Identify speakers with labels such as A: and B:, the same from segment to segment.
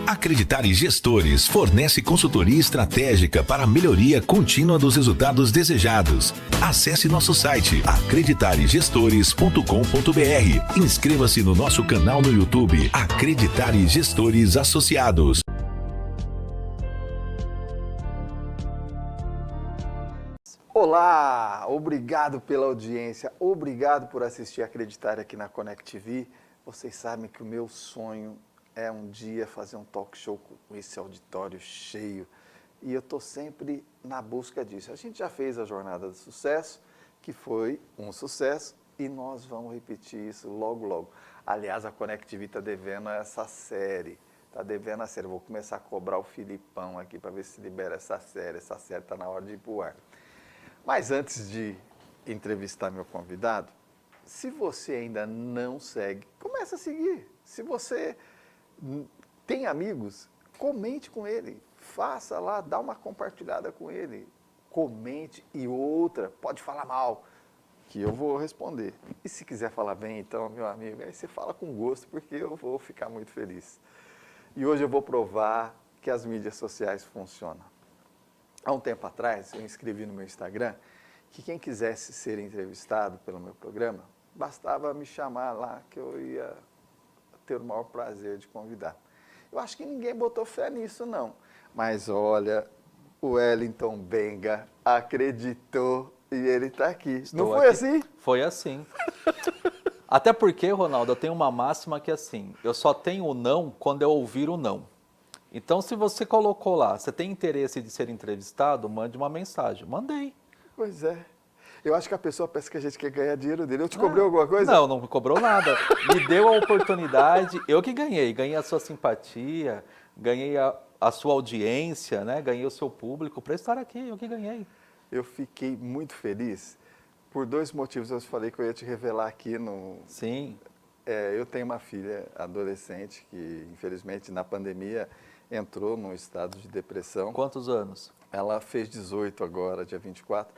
A: Acreditare Gestores fornece consultoria estratégica para a melhoria contínua dos resultados desejados. Acesse nosso site acreditaregestores.com.br. Inscreva-se no nosso canal no YouTube Acreditare Gestores Associados.
B: Olá, obrigado pela audiência, obrigado por assistir Acreditar aqui na Connect TV. Vocês sabem que o meu sonho é um dia fazer um talk show com esse auditório cheio e eu estou sempre na busca disso. A gente já fez a Jornada do Sucesso, que foi um sucesso, e nós vamos repetir isso logo, logo. Aliás, a Connect TV está devendo essa série. Está devendo a série. Vou começar a cobrar o Filipão aqui para ver se libera essa série. Essa série está na hora de ir para o ar. Mas antes de entrevistar meu convidado, se você ainda não segue, comece a seguir. Se você tem amigos, comente com ele. Faça lá, dá uma compartilhada com ele. Comente e outra, pode falar mal, que eu vou responder. E se quiser falar bem, então, meu amigo, aí você fala com gosto, porque eu vou ficar muito feliz. E hoje eu vou provar que as mídias sociais funcionam. Há um tempo atrás, eu escrevi no meu Instagram que quem quisesse ser entrevistado pelo meu programa, bastava me chamar lá que eu ia ter o maior prazer de convidar. Eu acho que ninguém botou fé nisso, não. Mas olha, o Wellington Benga acreditou e ele está aqui. Não foi assim?
C: Foi assim. Até porque, Ronaldo, eu tenho uma máxima que é assim, eu só tenho o não quando eu ouvir o não. Então, se você colocou lá, você tem interesse de ser entrevistado, mande uma mensagem. Mandei.
B: Pois é. Eu acho que a pessoa pensa que a gente quer ganhar dinheiro dele. Eu te cobrei alguma coisa?
C: Não, não me cobrou nada. Me deu a oportunidade, eu que ganhei. Ganhei a sua simpatia, ganhei a sua audiência, né? Ganhei o seu público para estar aqui, eu que ganhei.
B: Eu fiquei muito feliz por dois motivos. Eu falei que eu ia te revelar aqui no...
C: Sim.
B: Eu tenho uma filha adolescente que, infelizmente, na pandemia entrou num estado de depressão.
C: Quantos anos?
B: Ela fez 18 agora, dia 24.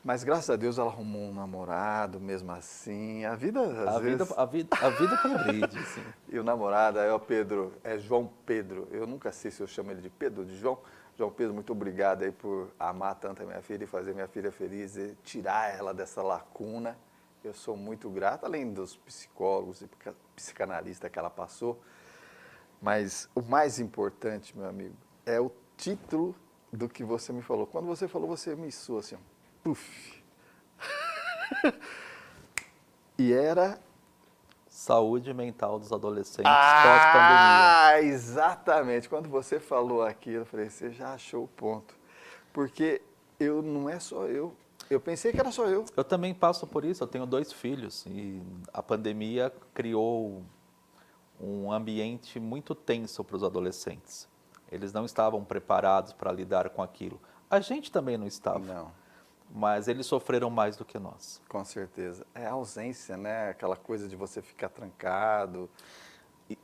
B: Mas, graças a Deus, ela arrumou um namorado, mesmo assim. A vida, às vezes...
C: A vida progride, sim.
B: E o namorado é o Pedro, é João Pedro. Eu nunca sei se eu chamo ele de Pedro ou de João. João Pedro, muito obrigado aí por amar tanto a minha filha e fazer minha filha feliz e tirar ela dessa lacuna. Eu sou muito grato, além dos psicólogos e psicanalistas que ela passou. Mas o mais importante, meu amigo, é o título do que você me falou. Quando você falou, você me soou assim, puf. E era...
C: Saúde mental dos adolescentes pós-pandemia.
B: Exatamente. Quando você falou aquilo, eu falei, você já achou o ponto. Porque não é só eu. Eu pensei que era só eu.
C: Eu também passo por isso, eu tenho 2 filhos e a pandemia criou um ambiente muito tenso para os adolescentes. Eles não estavam preparados para lidar com aquilo. A gente também não estava.
B: Não.
C: Mas eles sofreram mais do que nós.
B: Com certeza. É a ausência, né? Aquela coisa de você ficar trancado.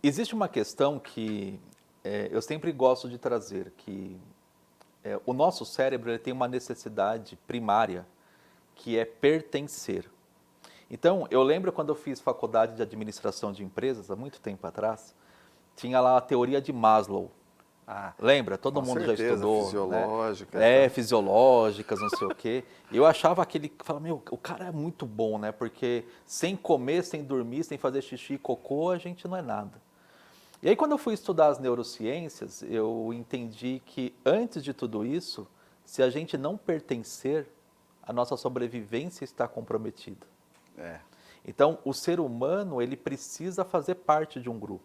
C: Existe uma questão que eu sempre gosto de trazer, que o nosso cérebro ele tem uma necessidade primária, que é pertencer. Então, eu lembro quando eu fiz faculdade de administração de empresas, há muito tempo atrás, tinha lá a teoria de Maslow. Lembra? Todo mundo
B: certeza,
C: já estudou.
B: fisiológica.
C: Né? Fisiológicas, não sei o quê. E eu achava o cara é muito bom, né? Porque sem comer, sem dormir, sem fazer xixi e cocô, a gente não é nada. E aí, quando eu fui estudar as neurociências, eu entendi que, antes de tudo isso, se a gente não pertencer, a nossa sobrevivência está comprometida. Então, o ser humano, ele precisa fazer parte de um grupo.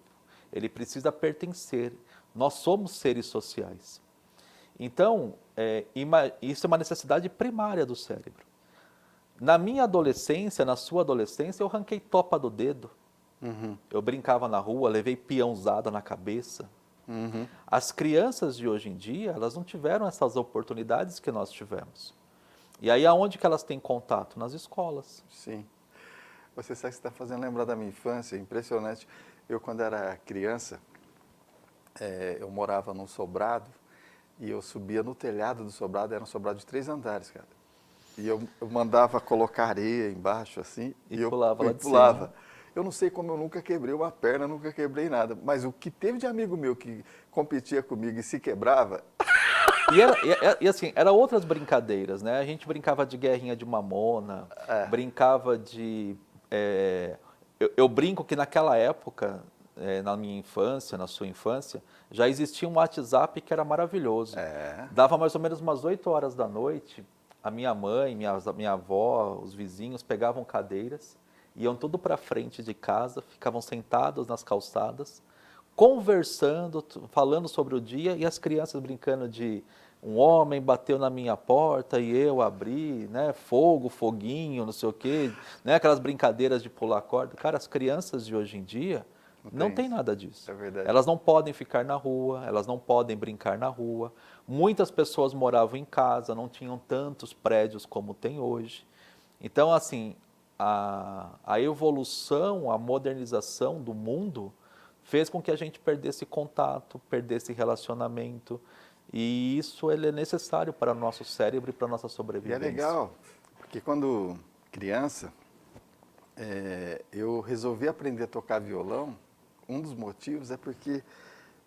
C: Ele precisa pertencer. Nós somos seres sociais. Então, isso é uma necessidade primária do cérebro. Na minha adolescência, na sua adolescência, eu ranquei topa do dedo. Eu brincava na rua, levei peãozada na cabeça. As crianças de hoje em dia, elas não tiveram essas oportunidades que nós tivemos. E aí, aonde que elas têm contato? Nas escolas.
B: Sim. Você sabe que você está fazendo lembrar da minha infância, impressionante. Eu, quando era criança, eu morava num sobrado e eu subia no telhado do sobrado, era um sobrado de 3 andares, cara. E eu mandava colocar areia embaixo, assim,
C: E pulava lá de
B: pulava.
C: cima.
B: Eu não sei como eu nunca quebrei uma perna, nunca quebrei nada. Mas o que teve de amigo meu que competia comigo e se quebrava...
C: Assim, eram outras brincadeiras, né? A gente brincava de guerrinha de mamona, brincava de... eu brinco que naquela época, na minha infância, na sua infância, já existia um WhatsApp que era maravilhoso. Dava mais ou menos umas 8 horas da noite, a minha mãe, minha avó, os vizinhos pegavam cadeiras, iam tudo para frente de casa, ficavam sentados nas calçadas, conversando, falando sobre o dia, e as crianças brincando de um homem bateu na minha porta e eu abri, né? Fogo, foguinho, não sei o quê, né? Aquelas brincadeiras de pular corda. Cara, as crianças de hoje em dia não tem nada disso.
B: É verdade.
C: Elas não podem ficar na rua, elas não podem brincar na rua. Muitas pessoas moravam em casa, não tinham tantos prédios como tem hoje. Então, assim, a evolução, a modernização do mundo fez com que a gente perdesse contato, perdesse relacionamento, e isso ele é necessário para o nosso cérebro e para a nossa
B: E
C: sobrevivência.
B: é legal, porque quando criança, eu resolvi aprender a tocar violão. Um dos motivos é porque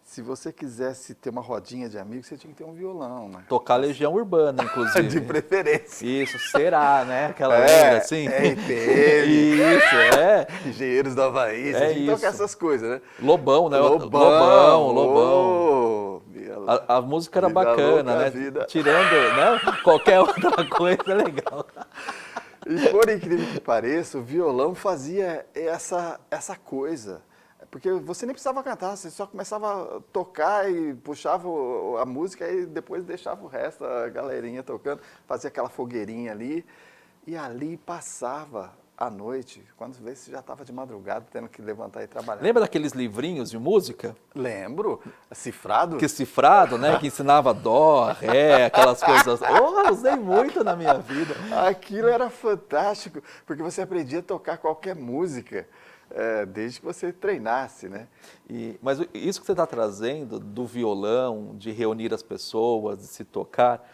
B: se você quisesse ter uma rodinha de amigos, você tinha que ter um violão, né?
C: Tocar Legião Urbana, inclusive.
B: De preferência.
C: Isso, será, né? Aquela lembra, assim?
B: RPM.
C: Isso,
B: Engenheiros do Havaí, você tinha que tocar essas coisas, né?
C: Lobão, né?
B: Lobão.
C: Lobão. A música era bacana, né?
B: Vida.
C: Tirando, né? Qualquer outra coisa é legal.
B: E por incrível que pareça, o violão fazia essa coisa. Porque você nem precisava cantar, você só começava a tocar e puxava a música e depois deixava o resto, a galerinha tocando, fazia aquela fogueirinha ali. E ali passava a noite, quando vê você já estava de madrugada, tendo que levantar e trabalhar.
C: Lembra daqueles livrinhos de música?
B: Lembro. Cifrado?
C: Que cifrado, né? Que ensinava dó, ré, aquelas coisas. Eu usei muito na minha vida.
B: Aquilo era fantástico, porque você aprendia a tocar qualquer música, desde que você treinasse, né?
C: Mas isso que você está trazendo do violão, de reunir as pessoas, de se tocar,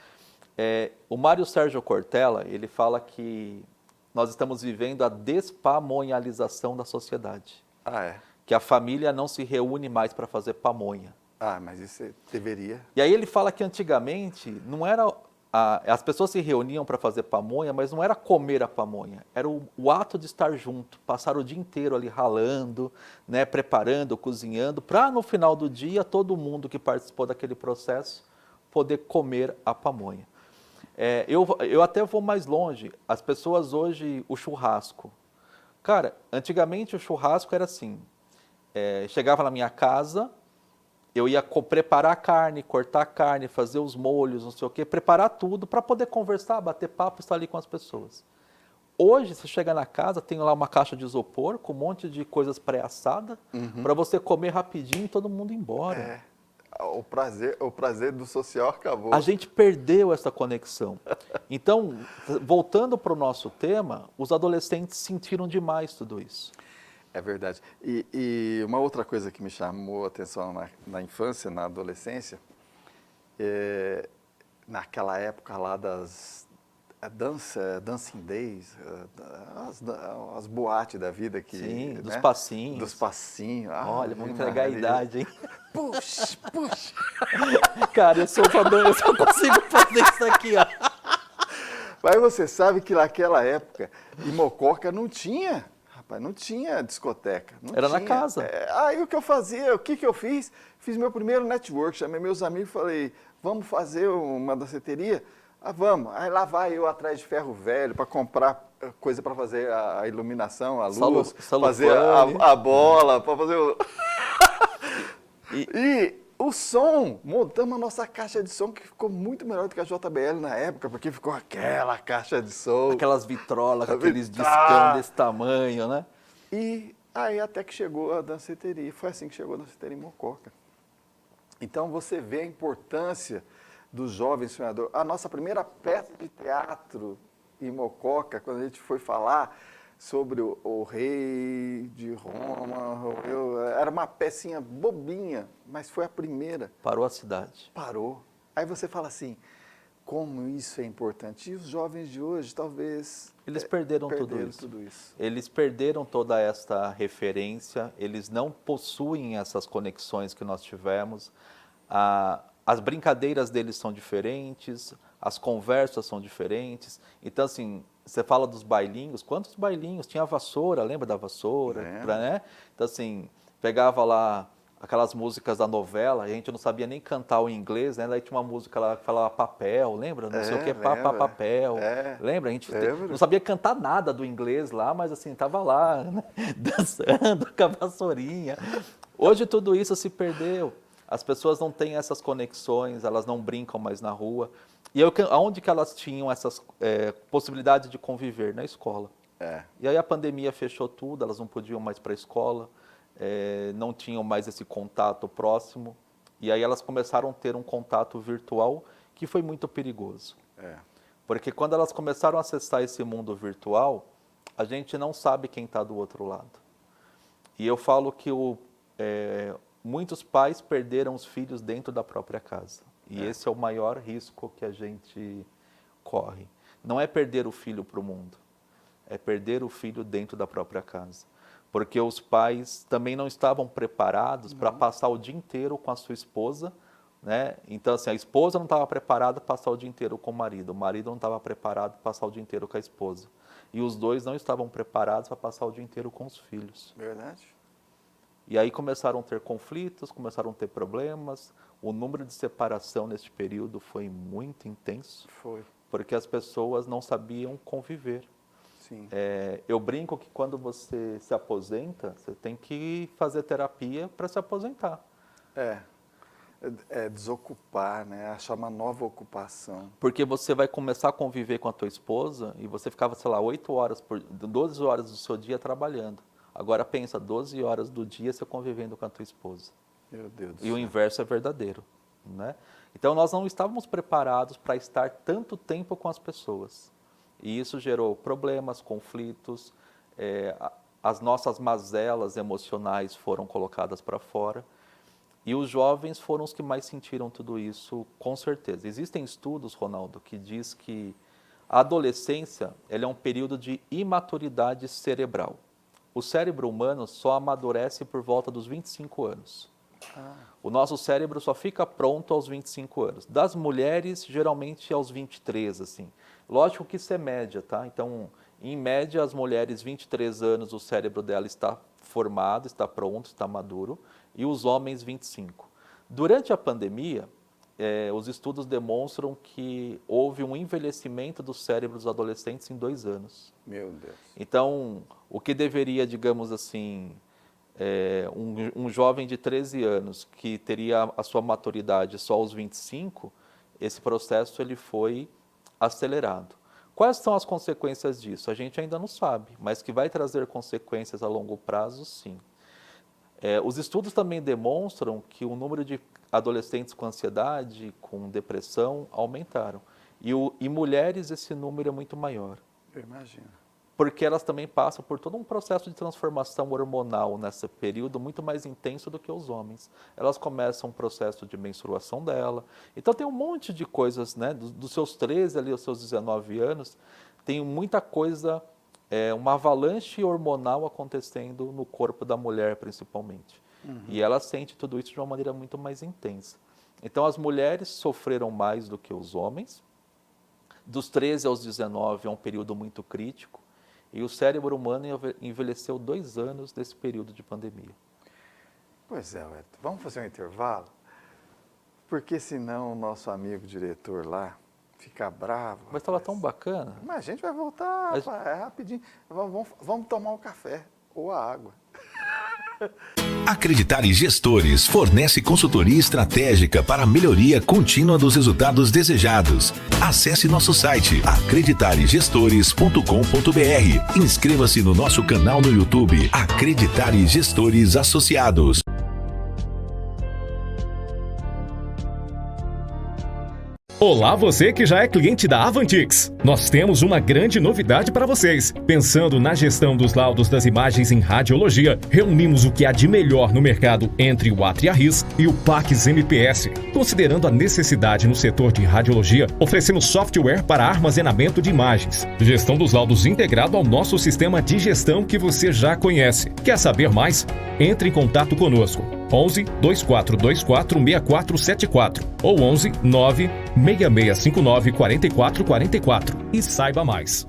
C: o Mário Sérgio Cortella, ele fala que nós estamos vivendo a despamonhalização da sociedade. Que a família não se reúne mais para fazer pamonha.
B: Mas isso deveria.
C: E aí ele fala que antigamente não era... as pessoas se reuniam para fazer pamonha, mas não era comer a pamonha, era o ato de estar junto, passar o dia inteiro ali ralando, né, preparando, cozinhando, para no final do dia todo mundo que participou daquele processo poder comer a pamonha. Eu até vou mais longe, as pessoas hoje, o churrasco. Cara, antigamente o churrasco era assim, chegava na minha casa, eu ia preparar a carne, cortar a carne, fazer os molhos, não sei o quê, preparar tudo para poder conversar, bater papo, estar ali com as pessoas. Hoje, você chega na casa, tem lá uma caixa de isopor com um monte de coisas pré-assadas, para você comer rapidinho e todo mundo ir embora.
B: O prazer do social acabou.
C: A gente perdeu essa conexão. Então, voltando para o nosso tema, os adolescentes sentiram demais tudo isso.
B: É verdade. E uma outra coisa que me chamou a atenção na infância, na adolescência, naquela época lá das dancing days, as boates da vida que...
C: Sim,
B: né?
C: dos passinhos.
B: Dos passinhos.
C: Olha, vamos entregar a idade, hein?
B: Puxa.
C: Cara, eu só consigo fazer isso aqui, ó.
B: Mas você sabe que naquela época, em Mococa não tinha... Rapaz, não tinha discoteca.
C: Era na casa.
B: Aí o que eu fazia, o que eu fiz? Fiz meu primeiro network, chamei meus amigos e falei, vamos fazer uma danceteria? Vamos. Aí lá vai eu atrás de ferro velho para comprar coisa para fazer a iluminação, a luz, fazer a bola, para fazer o... E o som, montamos a nossa caixa de som, que ficou muito melhor do que a JBL na época, porque ficou aquela caixa de som.
C: Aquelas vitrolas, aqueles discão desse tamanho, né?
B: E aí até que chegou a danceteria. Foi assim que chegou a danceteria em Mococa. Então você vê a importância do jovem sonhador. A nossa primeira peça de teatro em Mococa, quando a gente foi falar sobre o rei de Roma, era uma pecinha bobinha, mas foi a primeira.
C: Parou a cidade.
B: Parou. Aí você fala assim, como isso é importante. E os jovens de hoje, talvez...
C: Eles perderam tudo isso. Eles perderam toda essa referência, eles não possuem essas conexões que nós tivemos. As brincadeiras deles são diferentes, as conversas são diferentes. Então, assim, você fala dos bailinhos, quantos bailinhos? Tinha a vassoura, lembra da vassoura? Né? Então, assim, pegava lá aquelas músicas da novela, a gente não sabia nem cantar o inglês, né? Daí tinha uma música lá que falava papel, lembra? Não sei o que, papel. Lembra? A gente não sabia cantar nada do inglês lá, mas assim, tava lá, né? Dançando com a vassourinha. Hoje tudo isso se perdeu. As pessoas não têm essas conexões, elas não brincam mais na rua. E aonde que elas tinham essas possibilidades de conviver? Na escola. E aí a pandemia fechou tudo, elas não podiam mais para a escola. Não tinham mais esse contato próximo, e aí elas começaram a ter um contato virtual que foi muito perigoso. Porque quando elas começaram a acessar esse mundo virtual, a gente não sabe quem está do outro lado. E eu falo que muitos pais perderam os filhos dentro da própria casa. E esse é o maior risco que a gente corre. Não é perder o filho para o mundo, é perder o filho dentro da própria casa. Porque os pais também não estavam preparados para passar o dia inteiro com a sua esposa, né? Então, assim, a esposa não estava preparada para passar o dia inteiro com o marido não estava preparado para passar o dia inteiro com a esposa. E os dois não estavam preparados para passar o dia inteiro com os filhos.
B: Verdade.
C: E aí começaram a ter conflitos, começaram a ter problemas. O número de separação neste período foi muito intenso.
B: Foi.
C: Porque as pessoas não sabiam conviver.
B: Sim.
C: Eu brinco que quando você se aposenta, você tem que fazer terapia para se aposentar.
B: Desocupar, né? Achar uma nova ocupação.
C: Porque você vai começar a conviver com a tua esposa e você ficava, sei lá, 12 horas do seu dia trabalhando. Agora pensa, 12 horas do dia você convivendo com a tua esposa.
B: Meu Deus do
C: céu. E o
B: céu.
C: inverso é verdadeiro, né? Então nós não estávamos preparados para estar tanto tempo com as pessoas. E isso gerou problemas, conflitos, as nossas mazelas emocionais foram colocadas para fora. E os jovens foram os que mais sentiram tudo isso, com certeza. Existem estudos, Ronaldo, que diz que a adolescência ela é um período de imaturidade cerebral. O cérebro humano só amadurece por volta dos 25 anos. O nosso cérebro só fica pronto aos 25 anos. Das mulheres, geralmente aos 23, assim. Lógico que isso é média, tá? Então, em média, as mulheres, 23 anos, o cérebro dela está formado, está pronto, está maduro, e os homens, 25. Durante a pandemia, os estudos demonstram que houve um envelhecimento do cérebro dos adolescentes em 2 anos.
B: Meu Deus.
C: Então, o que deveria, digamos assim, um jovem de 13 anos que teria a sua maturidade só aos 25, esse processo ele foi acelerado. Quais são as consequências disso? A gente ainda não sabe, mas que vai trazer consequências a longo prazo, sim. Os estudos também demonstram que o número de adolescentes com ansiedade, com depressão, aumentaram. E mulheres, esse número é muito maior.
B: Eu imagino.
C: Porque elas também passam por todo um processo de transformação hormonal nesse período muito mais intenso do que os homens. Elas começam um processo de menstruação dela. Então tem um monte de coisas, né? Dos seus 13 ali aos seus 19 anos, tem muita coisa, uma avalanche hormonal acontecendo no corpo da mulher, principalmente. E ela sente tudo isso de uma maneira muito mais intensa. Então as mulheres sofreram mais do que os homens. Dos 13 aos 19 é um período muito crítico. E o cérebro humano envelheceu 2 anos nesse período de pandemia.
B: Pois é, Wellington. Vamos fazer um intervalo? Porque senão o nosso amigo diretor lá fica bravo.
C: Mas estava tão bacana.
B: Mas a gente vai voltar, rapidinho. Vamos tomar um café ou a água.
A: Acreditare Gestores fornece consultoria estratégica para a melhoria contínua dos resultados desejados. Acesse nosso site acreditaregestores.com.br. Inscreva-se no nosso canal no YouTube Acreditare Gestores Associados.
D: Olá, você que já é cliente da Avantix. Nós temos uma grande novidade para vocês. Pensando na gestão dos laudos das imagens em radiologia, reunimos o que há de melhor no mercado entre o Atria-RIS e o PACS MPS. Considerando a necessidade no setor de radiologia, oferecemos software para armazenamento de imagens. Gestão dos laudos integrado ao nosso sistema de gestão que você já conhece. Quer saber mais? Entre em contato conosco. 11 2424 6474 ou 11 9 6659 4444 e saiba mais.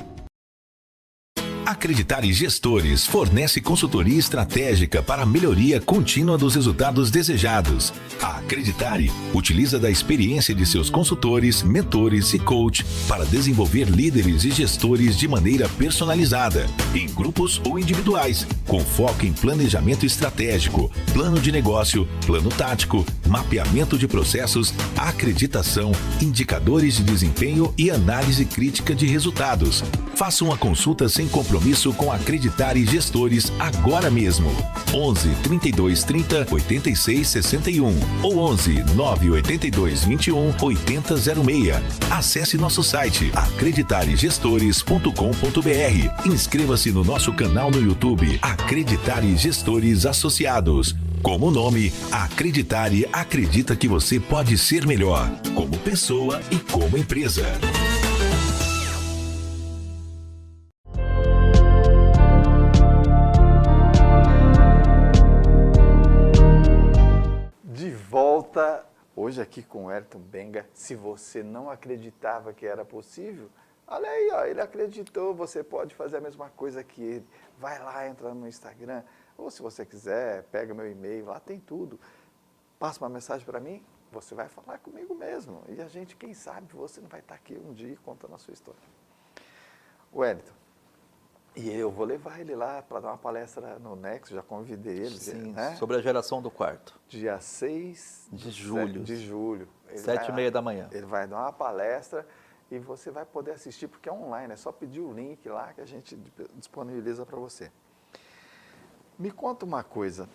A: Acreditare Gestores fornece consultoria estratégica para a melhoria contínua dos resultados desejados. A Acreditare utiliza da experiência de seus consultores, mentores e coach para desenvolver líderes e gestores de maneira personalizada, em grupos ou individuais, com foco em planejamento estratégico, plano de negócio, plano tático, mapeamento de processos, acreditação, indicadores de desempenho e análise crítica de resultados. Faça uma consulta sem compromisso com Acreditare Gestores agora mesmo. 11 32 30 86 61 ou 11 982 21 8006. Acesse nosso site acreditaregestores.com.br. Inscreva-se no nosso canal no YouTube Acreditare Gestores Associados. Como nome, Acreditare acredita que você pode ser melhor, como pessoa e como empresa.
B: Hoje aqui com o Wellington Benga. Se você não acreditava que era possível, olha aí, ó, ele acreditou, você pode fazer a mesma coisa que ele. Vai lá, entra no Instagram, ou se você quiser, pega meu e-mail, lá tem tudo. Passa uma mensagem para mim, você vai falar comigo mesmo. E a gente, quem sabe, você não vai estar aqui um dia contando a sua história. Wellington, e eu vou levar ele lá para dar uma palestra no Nexo, já convidei ele.
C: Sim,
B: né?
C: Sobre a geração do quarto.
B: Dia 6
C: de julho.
B: 7h30
C: da manhã.
B: Ele vai dar uma palestra e você vai poder assistir, porque é online, é só pedir o link lá que a gente disponibiliza para você. Me conta uma coisa,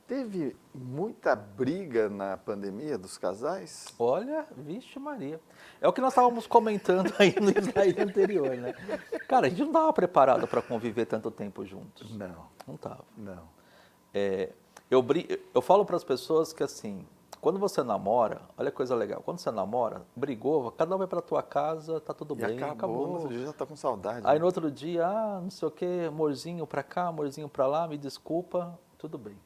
B: teve muita briga na pandemia dos casais?
C: Olha, vixe Maria. É o que nós estávamos comentando aí no slide anterior, né? Cara, a gente não estava preparado para conviver tanto tempo juntos.
B: Não.
C: Não estava.
B: Não.
C: Eu falo para as pessoas que assim, quando você namora, olha que coisa legal, quando você namora, brigou, cada um vai para tua casa, tá tudo bem, acabou.
B: No outro dia já tá com saudade.
C: Aí
B: né?
C: no outro dia, não sei o que, amorzinho para cá, amorzinho para lá, me desculpa, tudo bem.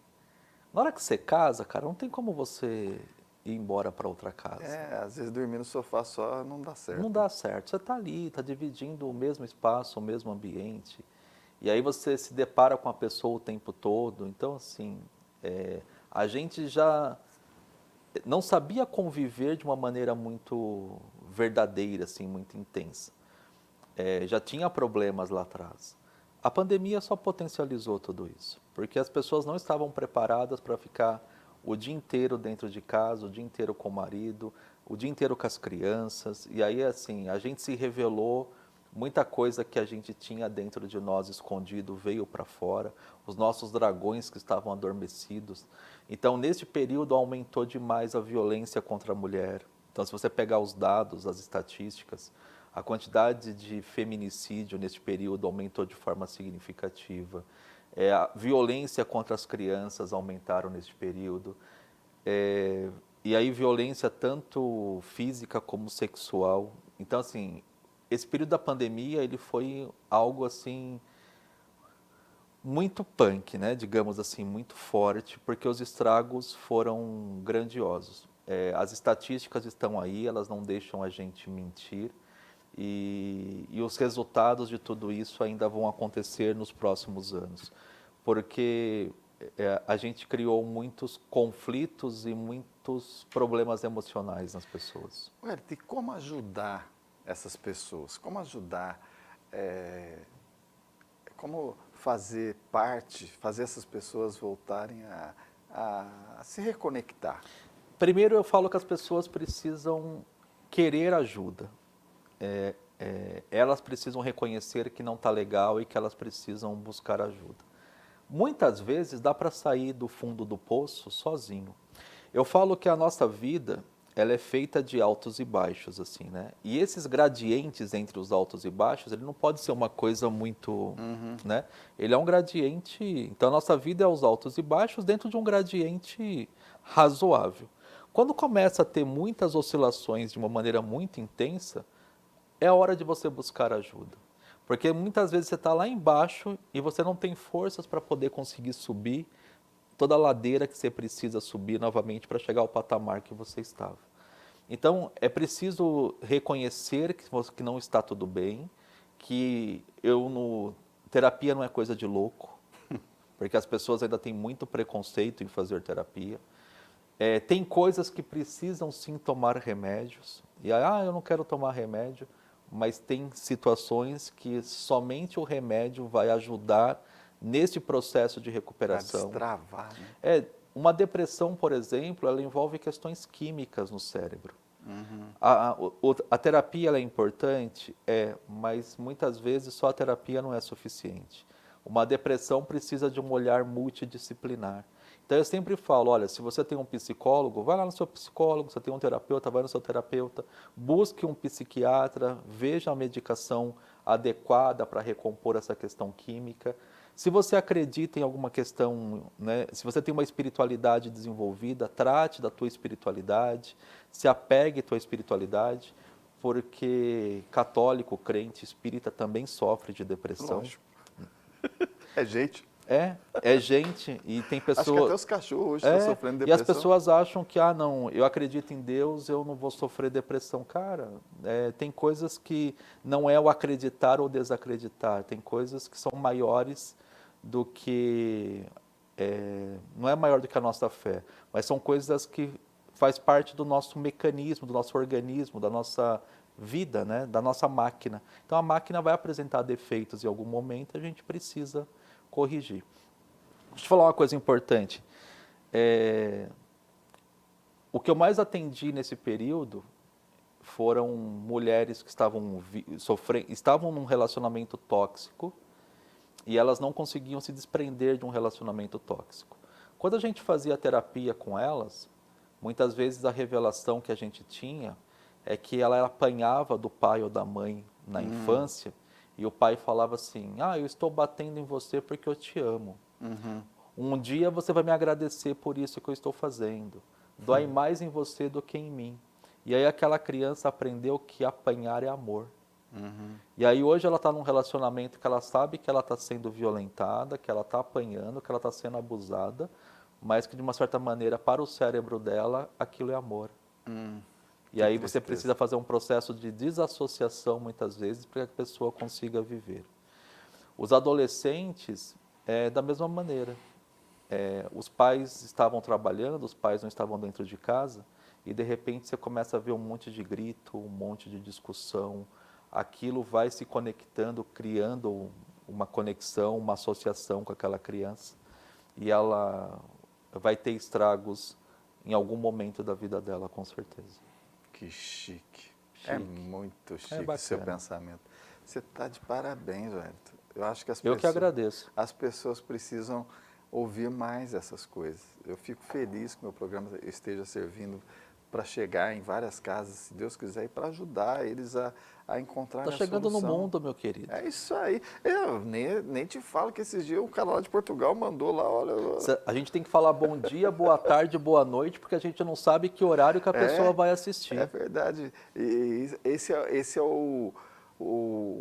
C: Na hora que você casa, cara, não tem como você ir embora para outra casa.
B: Às vezes dormir no sofá só não dá certo.
C: Não dá certo. Você está ali, está dividindo o mesmo espaço, o mesmo ambiente. E aí você se depara com a pessoa o tempo todo. Então, assim, a gente já não sabia conviver de uma maneira muito verdadeira, assim, muito intensa. Já tinha problemas lá atrás. A pandemia só potencializou tudo isso, porque as pessoas não estavam preparadas para ficar o dia inteiro dentro de casa, o dia inteiro com o marido, o dia inteiro com as crianças. E aí, assim, a gente se revelou, muita coisa que a gente tinha dentro de nós escondido veio para fora, os nossos dragões que estavam adormecidos. Então, nesse período, aumentou demais a violência contra a mulher. Então, se você pegar os dados, as estatísticas, a quantidade de feminicídio nesse período aumentou de forma significativa. A violência contra as crianças aumentaram nesse período. E aí violência tanto física como sexual. Então, assim, esse período da pandemia, ele foi algo, assim, muito punk, né? Digamos assim, muito forte, porque os estragos foram grandiosos. As estatísticas estão aí, elas não deixam a gente mentir. E os resultados de tudo isso ainda vão acontecer nos próximos anos, porque a gente criou muitos conflitos e muitos problemas emocionais nas pessoas.
B: E como ajudar essas pessoas? Como ajudar, como fazer essas pessoas voltarem a se reconectar?
C: Primeiro eu falo que as pessoas precisam querer ajuda. Elas precisam reconhecer que não está legal e que elas precisam buscar ajuda. Muitas vezes dá para sair do fundo do poço sozinho. Eu falo que a nossa vida, ela é feita de altos e baixos, assim, né? E esses gradientes entre os altos e baixos, ele não pode ser uma coisa muito, né? Ele é um gradiente, então a nossa vida é os altos e baixos dentro de um gradiente razoável. Quando começa a ter muitas oscilações de uma maneira muito intensa, é hora de você buscar ajuda. Porque muitas vezes você está lá embaixo e você não tem forças para poder conseguir subir toda a ladeira que você precisa subir novamente para chegar ao patamar que você estava. Então, é preciso reconhecer que não está tudo bem, que terapia não é coisa de louco, porque as pessoas ainda têm muito preconceito em fazer terapia. Tem coisas que precisam sim tomar remédios, e eu não quero tomar remédio, mas tem situações que somente o remédio vai ajudar nesse processo de recuperação.
B: Para destravar, né?
C: Uma depressão, por exemplo, ela envolve questões químicas no cérebro. A terapia ela é importante? Mas muitas vezes só a terapia não é suficiente. Uma depressão precisa de um olhar multidisciplinar. Então eu sempre falo, olha, se você tem um psicólogo, vai lá no seu psicólogo, se você tem um terapeuta, vai no seu terapeuta, busque um psiquiatra, veja a medicação adequada para recompor essa questão química. Se você acredita em alguma questão, né, se você tem uma espiritualidade desenvolvida, trate da tua espiritualidade, se apegue à tua espiritualidade, porque católico, crente, espírita também sofre de depressão.
B: Lógico. É gente.
C: É gente, e tem pessoas...
B: Acho que até os cachorros hoje estão sofrendo depressão.
C: E as pessoas acham que, não, eu acredito em Deus, eu não vou sofrer depressão. Cara, tem coisas que não é o acreditar ou desacreditar, tem coisas que são maiores do que... não é maior do que a nossa fé, mas são coisas que faz parte do nosso mecanismo, do nosso organismo, da nossa vida, né? Da nossa máquina. Então a máquina vai apresentar defeitos em algum momento, a gente precisa corrigir. Deixa eu te falar uma coisa importante. O que eu mais atendi nesse período foram mulheres que estavam num relacionamento tóxico e elas não conseguiam se desprender de um relacionamento tóxico. Quando a gente fazia terapia com elas, muitas vezes a revelação que a gente tinha é que ela apanhava do pai ou da mãe na infância. E o pai falava assim, eu estou batendo em você porque eu te amo. Um dia você vai me agradecer por isso que eu estou fazendo. Dói mais em você do que em mim. E aí aquela criança aprendeu que apanhar é amor. E aí hoje ela está num relacionamento que ela sabe que ela está sendo violentada, que ela está apanhando, que ela está sendo abusada, mas que de uma certa maneira para o cérebro dela aquilo é amor. E aí você precisa fazer um processo de desassociação, muitas vezes, para que a pessoa consiga viver. Os adolescentes, da mesma maneira. Os pais estavam trabalhando, os pais não estavam dentro de casa, e de repente você começa a ver um monte de grito, um monte de discussão. Aquilo vai se conectando, criando uma conexão, uma associação com aquela criança, e ela vai ter estragos em algum momento da vida dela, com certeza.
B: Que chique. É muito chique
C: bacana.
B: Seu pensamento. Você está de parabéns, Wellington. Eu acho que
C: Eu que agradeço.
B: As pessoas precisam ouvir mais essas coisas. Eu fico feliz que o meu programa esteja servindo para chegar em várias casas, se Deus quiser, e para ajudar eles a encontrar a solução.
C: Está chegando no mundo, meu querido.
B: É isso aí. Eu nem te falo que esses dias o cara lá de Portugal mandou lá, olha...
C: A gente tem que falar bom dia, boa tarde, boa noite, porque a gente não sabe que horário que a pessoa vai assistir.
B: É verdade. E esse é o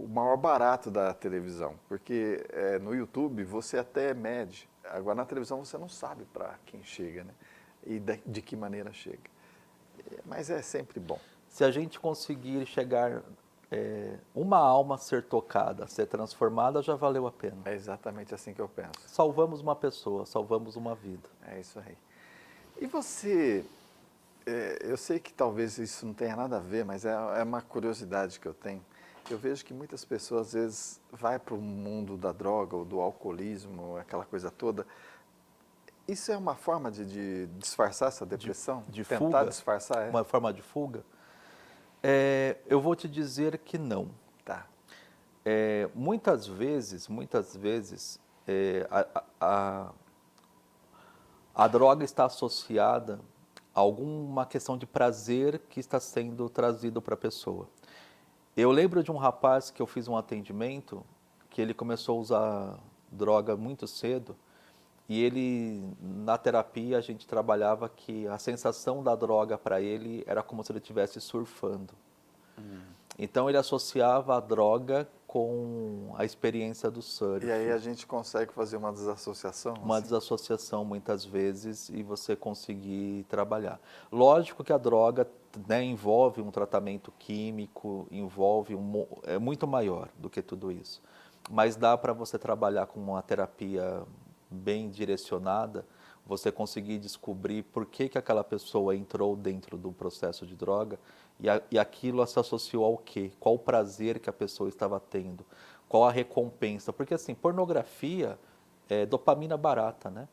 B: maior barato da televisão, porque no YouTube você até mede, agora na televisão você não sabe para quem chega, né? E de que maneira chega. Mas é sempre bom.
C: Se a gente conseguir chegar, uma alma ser tocada, ser transformada, já valeu a pena.
B: É exatamente assim que eu penso.
C: Salvamos uma pessoa, salvamos uma vida.
B: É isso aí. E você, eu sei que talvez isso não tenha nada a ver, mas é uma curiosidade que eu tenho. Eu vejo que muitas pessoas, às vezes, vai para o mundo da droga ou do alcoolismo, aquela coisa toda. Isso é uma forma de disfarçar essa depressão?
C: De
B: tentar
C: fuga?
B: Disfarçar?
C: Uma forma de fuga? Eu vou te dizer que não.
B: Tá.
C: Muitas vezes, a droga está associada alguma questão de prazer que está sendo trazido para a pessoa. Eu lembro de um rapaz que eu fiz um atendimento, que ele começou a usar droga muito cedo, e ele, na terapia, a gente trabalhava que a sensação da droga para ele era como se ele estivesse surfando. Então ele associava a droga com a experiência do surf.
B: E aí a gente consegue fazer uma desassociação?
C: Uma
B: assim?
C: desassociação muitas vezes e você conseguir trabalhar. Lógico que a droga, né, envolve um tratamento químico, envolve é muito maior do que tudo isso. Mas dá para você trabalhar com uma terapia bem direcionada, você conseguir descobrir por que aquela pessoa entrou dentro do processo de droga e aquilo se associou ao quê? Qual o prazer que a pessoa estava tendo? Qual a recompensa? Porque assim, pornografia é dopamina barata, né?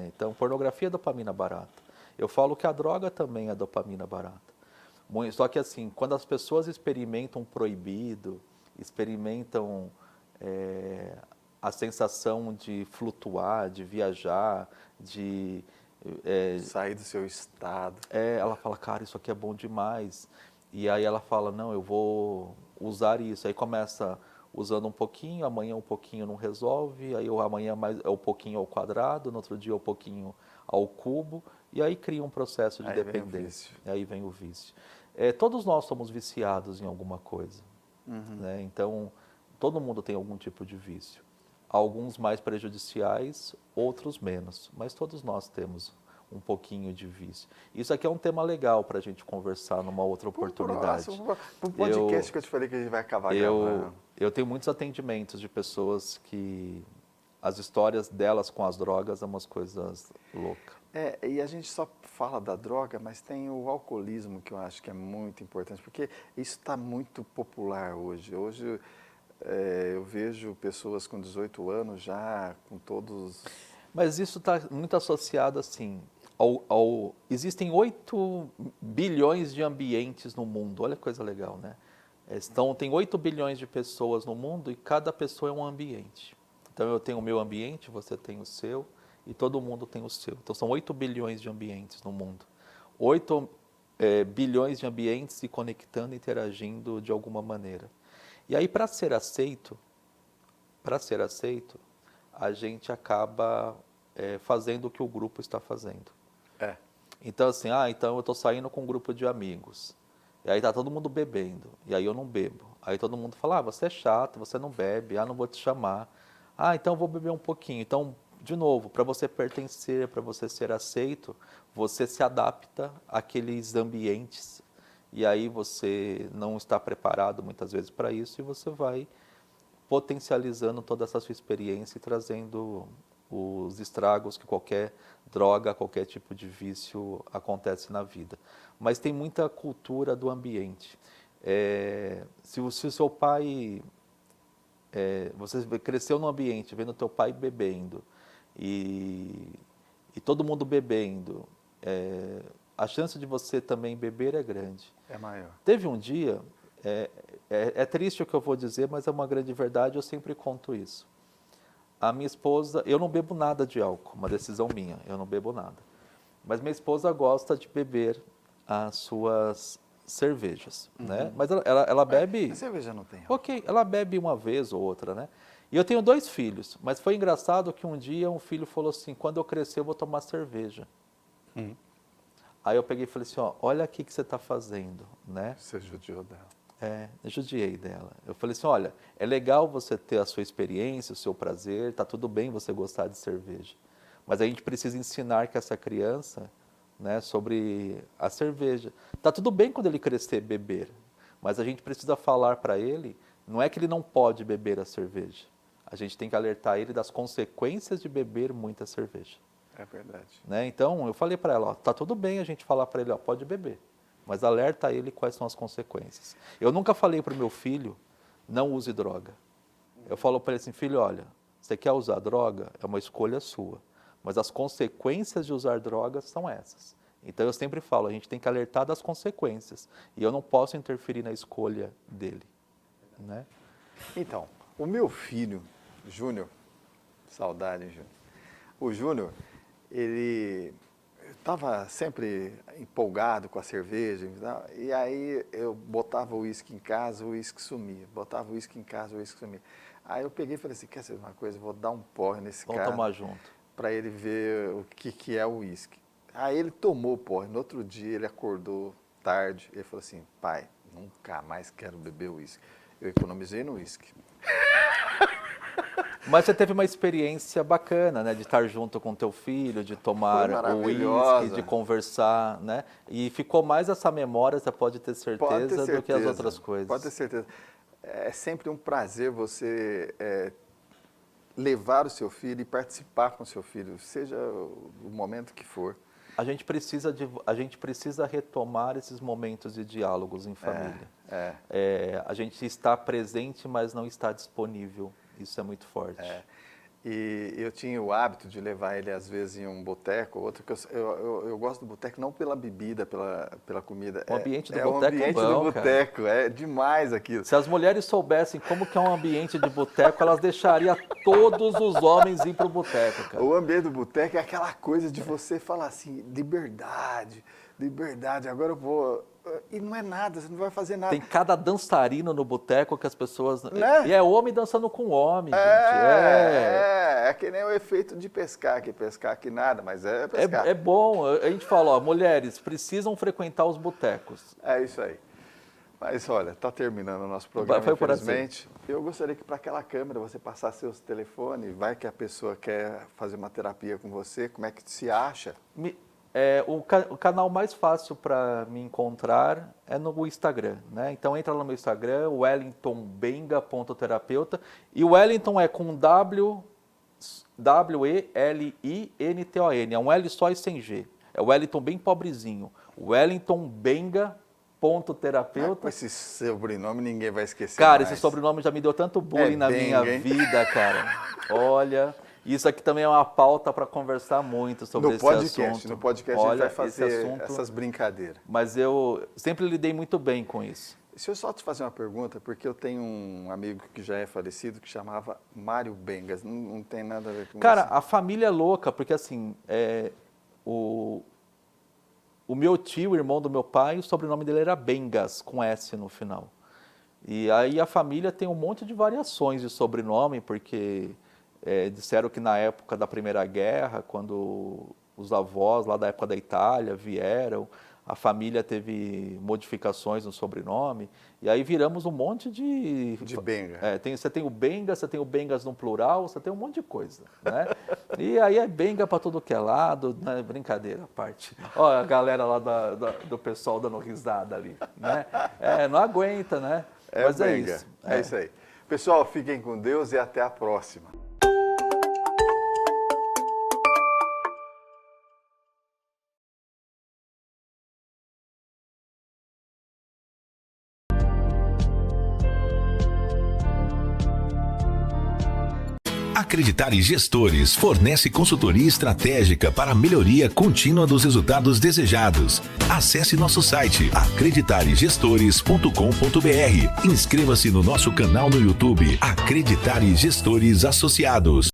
C: Então, pornografia é dopamina barata. Eu falo que a droga também é dopamina barata. Só que assim, quando as pessoas experimentam proibido, experimentam a sensação de flutuar, de viajar, de...
B: Sair do seu estado.
C: ela fala, cara, isso aqui é bom demais. E aí ela fala, não, eu vou usar isso. Aí começa usando um pouquinho, amanhã um pouquinho não resolve, aí amanhã mais é um pouquinho ao quadrado, no outro dia um pouquinho ao cubo, e aí cria um processo de
B: Aí vem o
C: dependência.
B: vício.
C: Aí vem o vício. Todos nós somos viciados em alguma coisa. Né? Então, todo mundo tem algum tipo de vício. Alguns mais prejudiciais, outros menos, mas todos nós temos um pouquinho de vício. Isso aqui é um tema legal para a gente conversar numa outra oportunidade.
B: Para o podcast que eu te falei que a gente vai acabar gravando.
C: Eu tenho muitos atendimentos de pessoas que as histórias delas com as drogas é umas coisas loucas.
B: E a gente só fala da droga, mas tem o alcoolismo que eu acho que é muito importante, porque isso está muito popular hoje. Hoje eu vejo pessoas com 18 anos já com todos...
C: Mas isso está muito associado assim, existem 8 bilhões de ambientes no mundo, olha que coisa legal, né? Tem 8 bilhões de pessoas no mundo e cada pessoa é um ambiente. Então eu tenho o meu ambiente, você tem o seu e todo mundo tem o seu. Então são 8 bilhões de ambientes no mundo. 8 bilhões de ambientes se conectando, interagindo de alguma maneira. E aí para ser aceito, a gente acaba fazendo o que o grupo está fazendo. Então assim, então eu estou saindo com um grupo de amigos. E aí tá todo mundo bebendo, e aí eu não bebo. Aí todo mundo fala, você é chato, você não bebe, não vou te chamar. Então eu vou beber um pouquinho. Então, de novo, para você pertencer, para você ser aceito, você se adapta àqueles ambientes. E aí você não está preparado muitas vezes para isso e você vai potencializando toda essa sua experiência e trazendo os estragos que qualquer droga, qualquer tipo de vício acontece na vida. Mas tem muita cultura do ambiente. Se o seu pai... você cresceu num ambiente, vendo teu pai bebendo, e todo mundo bebendo, a chance de você também beber é grande.
B: É maior.
C: Teve um dia, é triste o que eu vou dizer, mas é uma grande verdade, eu sempre conto isso. A minha esposa, eu não bebo nada de álcool, uma decisão minha, eu não bebo nada. Mas minha esposa gosta de beber as suas cervejas, né? Mas ela bebe...
B: A cerveja não tem álcool.
C: Ok, ela bebe uma vez ou outra, né? E eu tenho 2 filhos, mas foi engraçado que um dia um filho falou assim, quando eu crescer eu vou tomar cerveja. Aí eu peguei e falei assim, olha aqui o que você está fazendo, né?
B: Você judiou dela.
C: Eu judiei dela. Eu falei assim, olha, é legal você ter a sua experiência, o seu prazer, tá tudo bem você gostar de cerveja. Mas a gente precisa ensinar que essa criança, né, sobre a cerveja. Tá tudo bem quando ele crescer beber, mas a gente precisa falar para ele, não é que ele não pode beber a cerveja. A gente tem que alertar ele das consequências de beber muita cerveja.
B: É verdade.
C: Né? Então, eu falei para ela, tá tudo bem a gente falar para ele, pode beber. Mas alerta ele quais são as consequências. Eu nunca falei para o meu filho, não use droga. Eu falo para ele assim, filho, olha, você quer usar droga? É uma escolha sua. Mas as consequências de usar drogas são essas. Então eu sempre falo, a gente tem que alertar das consequências. E eu não posso interferir na escolha dele. Né?
B: Então, o meu filho, Júnior, saudade, Júnior. O Júnior, ele estava sempre empolgado com a cerveja, e aí eu botava o uísque em casa, o uísque sumia. Botava o uísque em casa, o uísque sumia. Aí eu peguei e falei assim, quer saber uma coisa, vou dar um porre nesse cara.
C: Vamos tomar junto.
B: Para ele ver o que é o uísque. Aí ele tomou o porre. No outro dia ele acordou tarde, ele falou assim, pai, nunca mais quero beber uísque. Eu economizei no uísque.
C: Mas você teve uma experiência bacana, né? De estar junto com teu filho, de tomar o uísque, de conversar, né? E ficou mais essa memória, você pode ter certeza, do que as outras coisas.
B: Pode ter certeza. É sempre um prazer você levar o seu filho e participar com o seu filho, seja o momento que for.
C: A gente precisa retomar esses momentos de diálogos em família. A gente está presente, mas não está disponível. Isso é muito forte.
B: E eu tinha o hábito de levar ele, às vezes, em um boteco, outro que eu gosto do boteco não pela bebida, pela comida.
C: O ambiente do boteco é bom,
B: o ambiente do boteco, é demais aquilo.
C: Se as mulheres soubessem como que é um ambiente de boteco, elas deixariam todos os homens ir para o boteco, cara.
B: O ambiente do boteco é aquela coisa de você falar assim, liberdade, agora eu vou... E não é nada, você não vai fazer nada.
C: Tem cada dançarino no boteco que as pessoas...
B: Né?
C: E é homem dançando com homem, gente.
B: É que nem o efeito de pescar, que pescar que nada, mas é pescar.
C: É bom, a gente fala, ó, mulheres precisam frequentar os botecos.
B: É isso aí. Mas olha, está terminando o nosso programa, infelizmente. Eu gostaria que para aquela câmera você passasse seus telefones, vai que a pessoa quer fazer uma terapia com você, como é que se acha?
C: O canal mais fácil para me encontrar é no Instagram, né? Então entra lá no meu Instagram, wellingtonbenga.terapeuta, e o Wellington é com W-E-L-I-N-T-O-N, é um L só e sem G. É o Wellington bem pobrezinho. wellingtonbenga.terapeuta.
B: Com esse sobrenome ninguém vai esquecer.
C: Cara,
B: mais.
C: Esse sobrenome já me deu tanto bullying na minha vida, cara. Olha... Isso aqui também é uma pauta para conversar muito sobre esse assunto.
B: No podcast a gente vai fazer essas brincadeiras.
C: Mas eu sempre lidei muito bem com isso.
B: Se eu só te fazer uma pergunta, porque eu tenho um amigo que já é falecido que chamava Mário Bengas, não tem nada a ver com isso.
C: Cara, a família é louca, porque assim, o meu tio, o irmão do meu pai, o sobrenome dele era Bengas, com S no final. E aí a família tem um monte de variações de sobrenome, porque... disseram que na época da Primeira Guerra, quando os avós lá da época da Itália vieram, a família teve modificações no sobrenome, e aí viramos um monte de
B: Benga.
C: Você tem o Benga, você tem o Bengas no plural, você tem um monte de coisa, né? E aí é Benga para tudo que é lado, né? Brincadeira à parte. Olha a galera lá do pessoal dando risada ali, né? Não aguenta, né? Mas
B: Benga.
C: É isso.
B: É isso aí. Pessoal, fiquem com Deus e até a próxima.
A: Acreditar em Gestores fornece consultoria estratégica para a melhoria contínua dos resultados desejados. Acesse nosso site acreditaregestores.com.br. Inscreva-se no nosso canal no YouTube Acreditar em Gestores Associados.